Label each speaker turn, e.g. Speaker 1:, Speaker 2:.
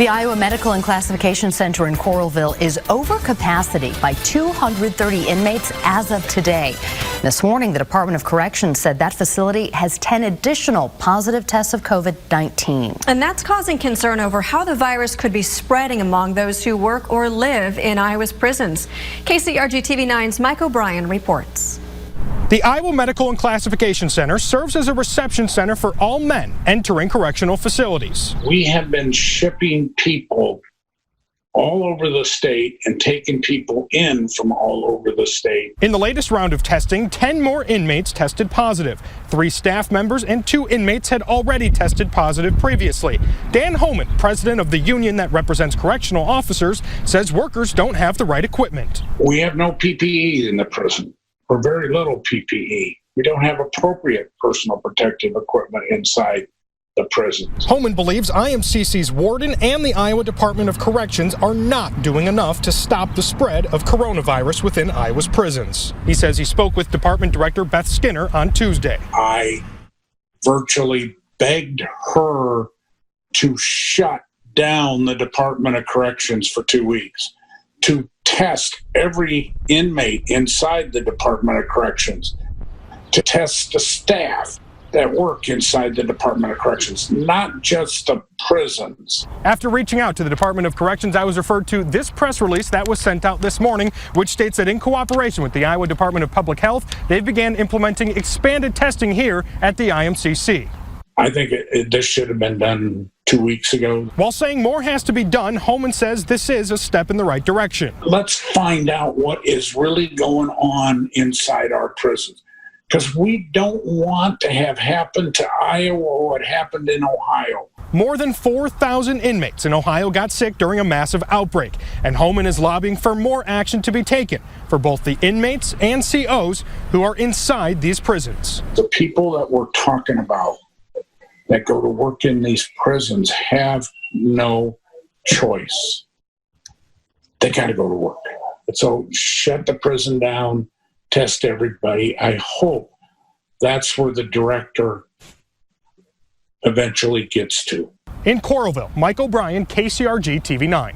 Speaker 1: The Iowa Medical and Classification Center in Coralville is over capacity by 230 inmates as of today. This morning, the Department of Corrections said that facility has 10 additional positive tests of COVID-19.
Speaker 2: And that's causing concern over how the virus could be spreading among those who work or live in Iowa's prisons. KCRG TV9's Mike O'Brien reports.
Speaker 3: The Iowa Medical and Classification Center serves as a reception center for all men entering correctional facilities.
Speaker 4: We have been shipping people all over the state and taking people in from all over the state.
Speaker 3: In the latest round of testing, 10 more inmates tested positive. 3 staff members and 2 inmates had already tested positive previously. Dan Homan, president of the union that represents correctional officers, says workers don't have the right equipment.
Speaker 4: We have no PPE in the prison, or very little PPE. We don't have appropriate personal protective equipment inside the prisons.
Speaker 3: Homan believes IMCC's warden and the Iowa Department of Corrections are not doing enough to stop the spread of coronavirus within Iowa's prisons. He says he spoke with Department Director Beth Skinner on Tuesday.
Speaker 4: I virtually begged her to shut down the Department of Corrections for 2 weeks, to test every inmate inside the Department of Corrections, to test the staff that work inside the Department of Corrections, not just the prisons.
Speaker 3: After reaching out to the Department of Corrections, I was referred to this press release that was sent out this morning, which states that in cooperation with the Iowa Department of Public Health, they began implementing expanded testing here at the IMCC.
Speaker 4: I think this should have been done 2 weeks ago.
Speaker 3: While saying more has to be done, Homan says this is a step in the right direction.
Speaker 4: Let's find out what is really going on inside our prisons, because we don't want to have happen to Iowa what happened in Ohio.
Speaker 3: More than 4,000 inmates in Ohio got sick during a massive outbreak, and Homan is lobbying for more action to be taken for both the inmates and COs who are inside these prisons.
Speaker 4: The people that we're talking about that go to work in these prisons have no choice. They got to go to work. So shut the prison down, test everybody. I hope that's where the director eventually gets to.
Speaker 3: In Coralville, Mike O'Brien, KCRG TV9.